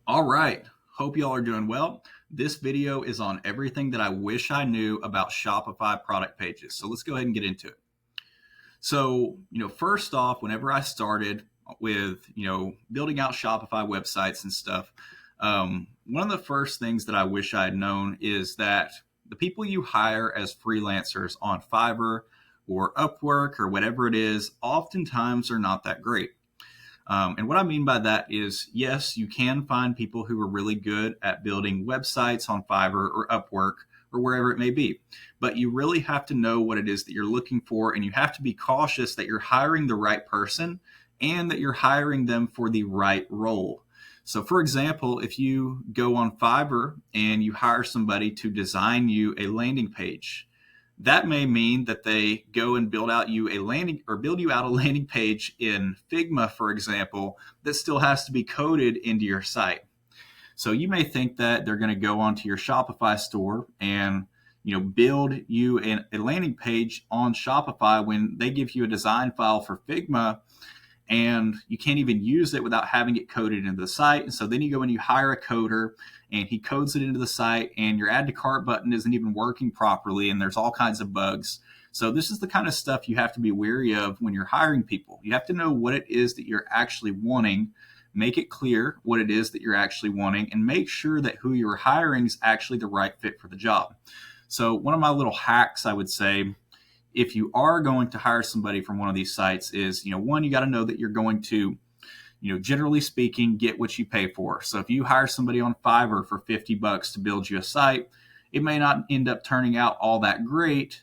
All right. Hope y'all are doing well. This video is on everything that I wish I knew about Shopify product pages. So let's go ahead and get into it. So, first off, whenever I started with, building out Shopify websites and stuff, one of the first things that I wish I had known is that the people you hire as freelancers on Fiverr or Upwork or whatever it is, oftentimes are not that great. And what I mean by that is, yes, you can find people who are really good at building websites on Fiverr or Upwork or wherever it may be. But you really have to know what it is that you're looking for, and you have to be cautious that you're hiring the right person and that you're hiring them for the right role. So, for example, if you go on Fiverr and you hire somebody to design you a landing page, that may mean that they go and build you out a landing page in Figma, for example, that still has to be coded into your site. So you may think that they're going to go onto your Shopify store and build you a landing page on Shopify when they give you a design file for Figma and you can't even use it without having it coded into the site. And so then you go and you hire a coder and he codes it into the site, and your add to cart button isn't even working properly, and there's all kinds of bugs. So this is the kind of stuff you have to be wary of when you're hiring people. You have to know what it is that you're actually wanting, make it clear what it is that you're actually wanting, and make sure that who you're hiring is actually the right fit for the job. So one of my little hacks, I would say, if you are going to hire somebody from one of these sites is, one, you got to know that you're going to, generally speaking, get what you pay for. So if you hire somebody on Fiverr for $50 to build you a site, it may not end up turning out all that great,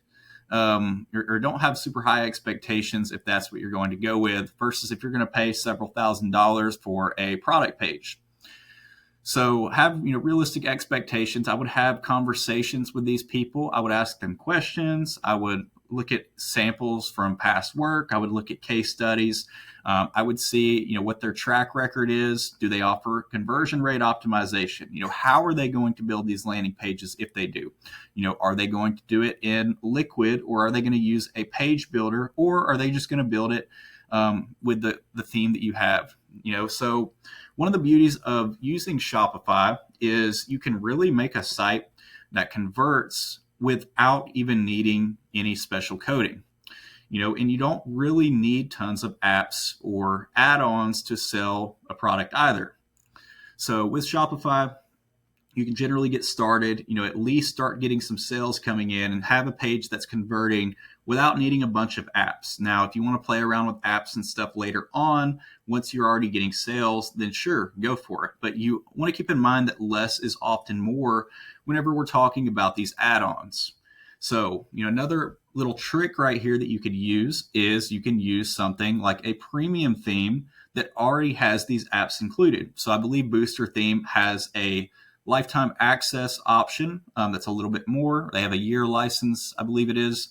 or don't have super high expectations if that's what you're going to go with, versus if you're going to pay several $1,000s for a product page. So have realistic expectations. I would have conversations with these people. I would ask them questions. I would look at samples from past work. I would look at case studies. I would see what their track record is. Do they offer conversion rate optimization? How are they going to build these landing pages if they do? Are they going to do it in Liquid, or are they going to use a page builder, or are they just going to build it with the theme that you have? So one of the beauties of using Shopify is you can really make a site that converts without even needing any special coding. And you don't really need tons of apps or add-ons to sell a product either. So with Shopify, you can generally get started, at least start getting some sales coming in and have a page that's converting without needing a bunch of apps. Now, if you want to play around with apps and stuff later on, once you're already getting sales, then sure, go for it. But you want to keep in mind that less is often more whenever we're talking about these add-ons. So, another little trick right here that you could use is you can use something like a premium theme that already has these apps included. So I believe Booster Theme has a lifetime access option that's a little bit more. They have a year license, I believe it is,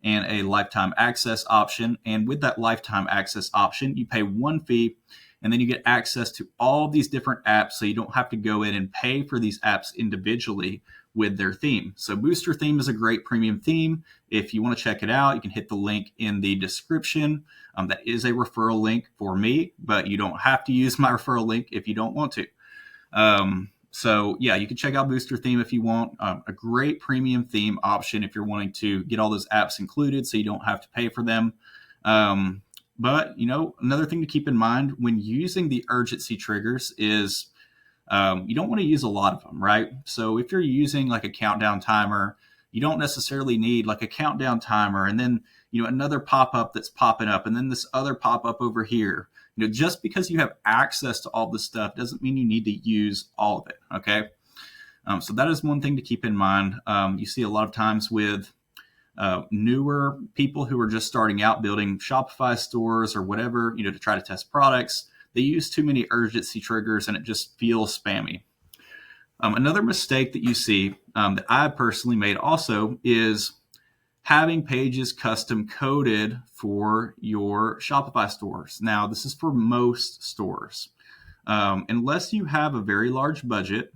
and a lifetime access option. And with that lifetime access option, you pay one fee, and then you get access to all these different apps, so you don't have to go in and pay for these apps individually with their theme. So Booster Theme is a great premium theme. If you want to check it out, you can hit the link in the description. That is a referral link for me, but you don't have to use my referral link if you don't want to. So yeah, you can check out Booster Theme if you want. A great premium theme option if you're wanting to get all those apps included so you don't have to pay for them. But another thing to keep in mind when using the urgency triggers is you don't want to use a lot of them, right? So if you're using like a countdown timer, you don't necessarily need like a countdown timer and then another pop-up that's popping up and then this other pop-up over here. Just because you have access to all this stuff doesn't mean you need to use all of it, okay? So that is one thing to keep in mind. You see a lot of times with newer people who are just starting out building Shopify stores or whatever, to try to test products, they use too many urgency triggers and it just feels spammy. Another mistake that you see that I personally made also is having pages custom coded for your Shopify stores. Now, this is for most stores. Unless you have a very large budget,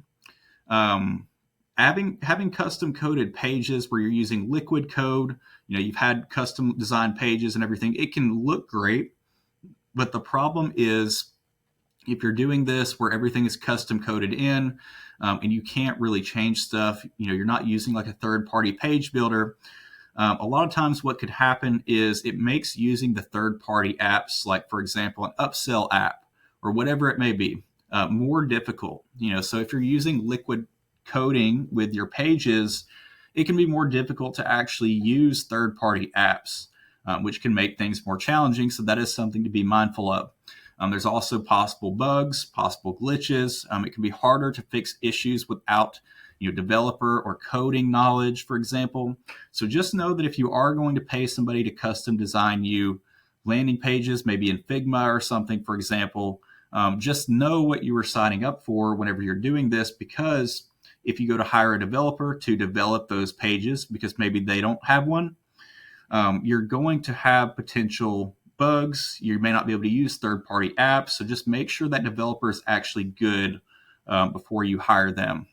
having custom coded pages where you're using Liquid code, you've had custom design pages and everything, it can look great. But the problem is if you're doing this where everything is custom coded in, and you can't really change stuff, you're not using like a third-party page builder. A lot of times what could happen is it makes using the third-party apps, like for example, an upsell app or whatever it may be, more difficult. So if you're using liquid coding with your pages, it can be more difficult to actually use third-party apps, which can make things more challenging. So that is something to be mindful of. There's also possible bugs, possible glitches. It can be harder to fix issues without developer or coding knowledge, for example. So just know that if you are going to pay somebody to custom design you landing pages, maybe in Figma or something, for example, just know what you were signing up for whenever you're doing this, because if you go to hire a developer to develop those pages because maybe they don't have one, you're going to have potential bugs. You may not be able to use third-party apps. So just make sure that developer is actually good before you hire them.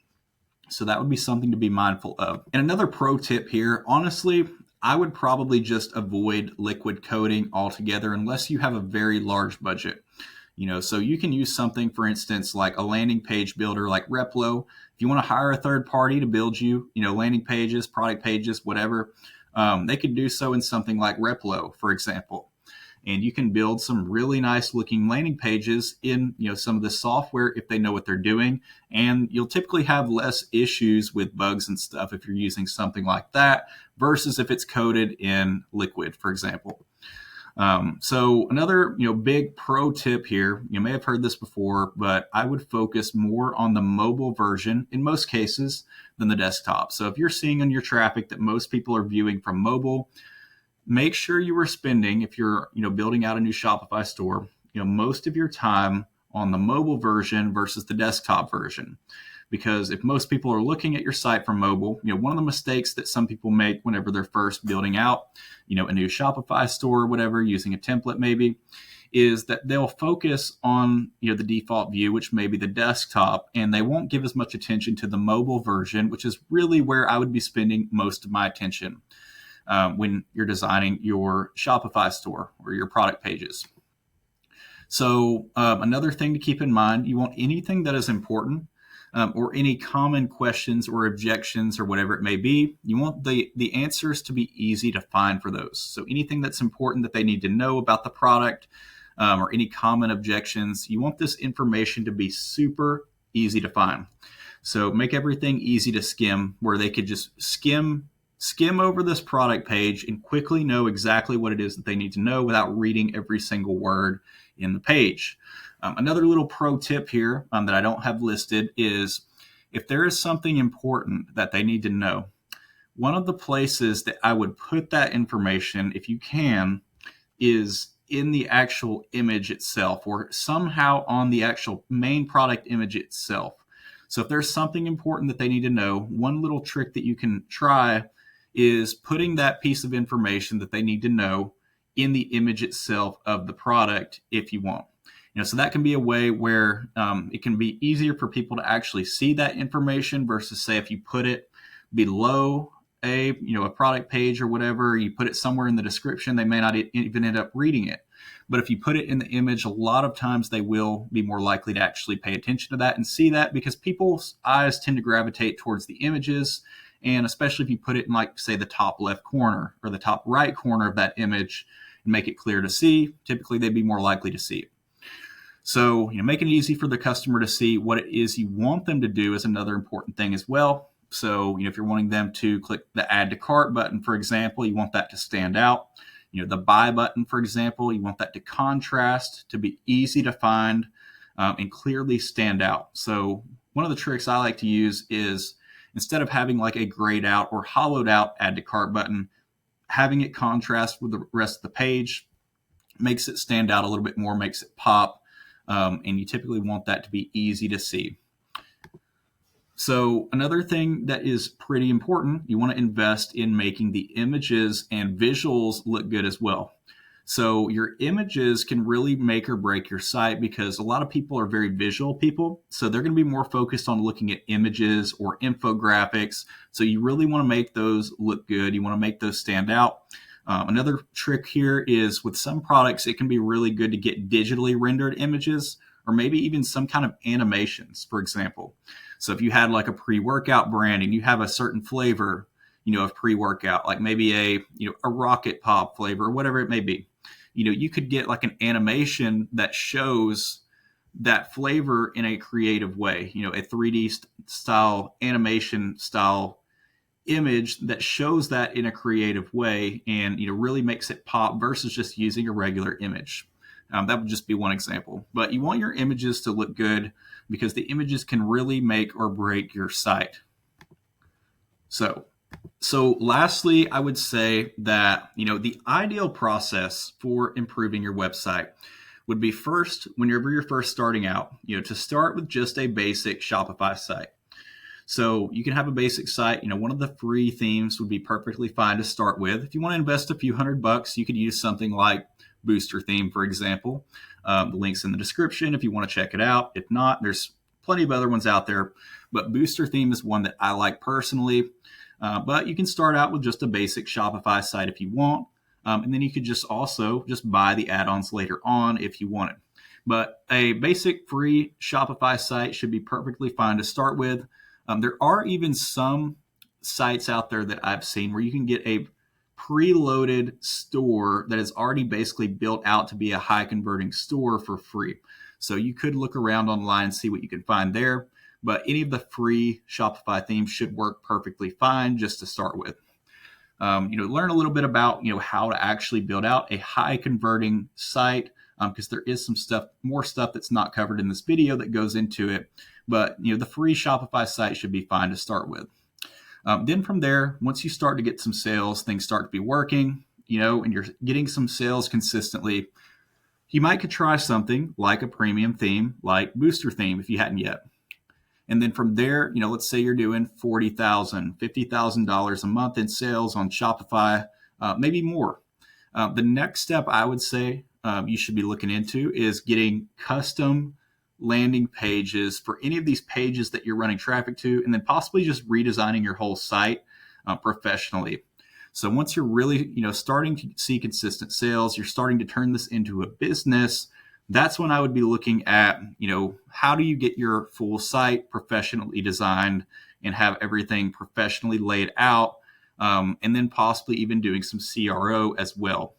So that would be something to be mindful of. And another pro tip here, honestly, I would probably just avoid liquid coding altogether unless you have a very large budget. So you can use something, for instance, like a landing page builder like Replo. If you want to hire a third party to build you, landing pages, product pages, whatever, they could do so in something like Replo, for example. And you can build some really nice looking landing pages in some of the software if they know what they're doing. And you'll typically have less issues with bugs and stuff if you're using something like that versus if it's coded in Liquid, for example. So another big pro tip here, you may have heard this before, but I would focus more on the mobile version in most cases than the desktop. So if you're seeing on your traffic that most people are viewing from mobile, make sure you are spending, if you're building out a new Shopify store, most of your time on the mobile version versus the desktop version. Because if most people are looking at your site from mobile, one of the mistakes that some people make whenever they're first building out, a new Shopify store or whatever, using a template maybe, is that they'll focus on the default view, which may be the desktop, and they won't give as much attention to the mobile version, which is really where I would be spending most of my attention when you're designing your Shopify store or your product pages. So another thing to keep in mind, you want anything that is important or any common questions or objections or whatever it may be, you want the answers to be easy to find for those. So anything that's important that they need to know about the product or any common objections, you want this information to be super easy to find. So make everything easy to skim, where they could just skim over this product page and quickly know exactly what it is that they need to know without reading every single word in the page. Another little pro tip here that I don't have listed is if there is something important that they need to know, one of the places that I would put that information, if you can, is in the actual image itself or somehow on the actual main product image itself. So if there's something important that they need to know, one little trick that you can try is putting that piece of information that they need to know in the image itself of the product if you want. So that can be a way where it can be easier for people to actually see that information versus, say, if you put it below a product page or whatever, you put it somewhere in the description, they may not even end up reading it. But if you put it in the image, a lot of times they will be more likely to actually pay attention to that and see that, because people's eyes tend to gravitate towards the images. And especially if you put it in, like, say, the top left corner or the top right corner of that image and make it clear to see, typically they'd be more likely to see it. So, making it easy for the customer to see what it is you want them to do is another important thing as well. So, if you're wanting them to click the add to cart button, for example, you want that to stand out. The buy button, for example, you want that to contrast, to be easy to find and clearly stand out. So one of the tricks I like to use is, instead of having like a grayed out or hollowed out add to cart button, having it contrast with the rest of the page makes it stand out a little bit more, makes it pop. And you typically want that to be easy to see. So another thing that is pretty important, you want to invest in making the images and visuals look good as well. So your images can really make or break your site, because a lot of people are very visual people. So they're going to be more focused on looking at images or infographics. So you really want to make those look good. You want to make those stand out. Another trick here is, with some products, it can be really good to get digitally rendered images or maybe even some kind of animations, for example. So if you had like a pre-workout brand and you have a certain flavor, of pre-workout, like maybe a rocket pop flavor or whatever it may be, you could get like an animation that shows that flavor in a creative way, a 3D style animation style image that shows that in a creative way and really makes it pop versus just using a regular image. That would just be one example. But you want your images to look good because the images can really make or break your site. So lastly, I would say that the ideal process for improving your website would be first, whenever you're first starting out, to start with just a basic Shopify site. So you can have a basic site. One of the free themes would be perfectly fine to start with. If you want to invest a few $100, you could use something like Booster Theme, for example. The link's in the description if you want to check it out. If not, there's plenty of other ones out there. But Booster Theme is one that I like personally. But you can start out with just a basic Shopify site if you want. And then you could just buy the add-ons later on if you wanted. But a basic free Shopify site should be perfectly fine to start with. There are even some sites out there that I've seen where you can get a preloaded store that is already basically built out to be a high converting store for free. So you could look around online and see what you can find there. But any of the free Shopify themes should work perfectly fine just to start with. Learn a little bit about how to actually build out a high converting site, because there is more stuff that's not covered in this video that goes into it. But the free Shopify site should be fine to start with. Then from there, once you start to get some sales, things start to be working, and you're getting some sales consistently, you might could try something like a premium theme, like Booster Theme, if you hadn't yet. And then from there, let's say you're doing $40,000, $50,000 a month in sales on Shopify, maybe more. The next step I would say you should be looking into is getting custom landing pages for any of these pages that you're running traffic to, and then possibly just redesigning your whole site professionally. So once you're really, starting to see consistent sales, you're starting to turn this into a business. That's when I would be looking at, how do you get your full site professionally designed and have everything professionally laid out, and then possibly even doing some CRO as well.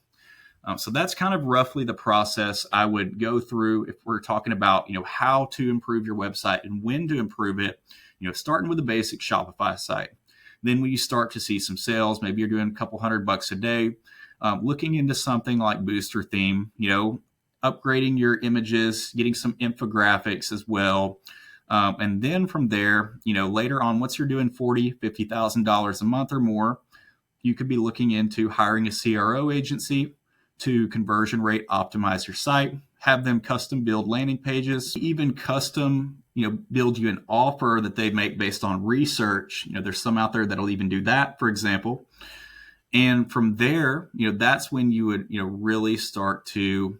So that's kind of roughly the process I would go through if we're talking about, how to improve your website and when to improve it, starting with a basic Shopify site. Then when you start to see some sales, maybe you're doing a couple $100 a day, looking into something like Booster Theme, upgrading your images, getting some infographics as well. And then from there, later on, once you're doing $40,000, $50,000 a month or more, you could be looking into hiring a CRO agency to conversion rate optimize your site, have them custom build landing pages, even custom, build you an offer that they make based on research. There's some out there that'll even do that, for example. And from there, that's when you would, really start to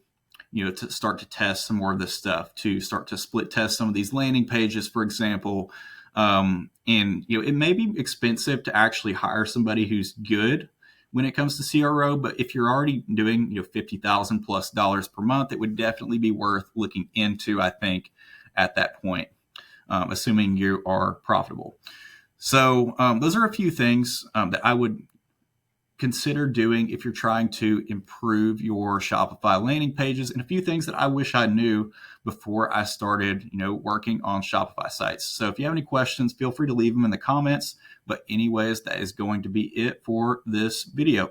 test some more of this stuff, to start to split test some of these landing pages, for example. And, it may be expensive to actually hire somebody who's good when it comes to CRO, but if you're already doing, $50,000 plus per month, it would definitely be worth looking into, I think, at that point, assuming you are profitable. So those are a few things that I would consider doing if you're trying to improve your Shopify landing pages, and a few things that I wish I knew before I started, working on Shopify sites. So if you have any questions, feel free to leave them in the comments. But anyways, that is going to be it for this video.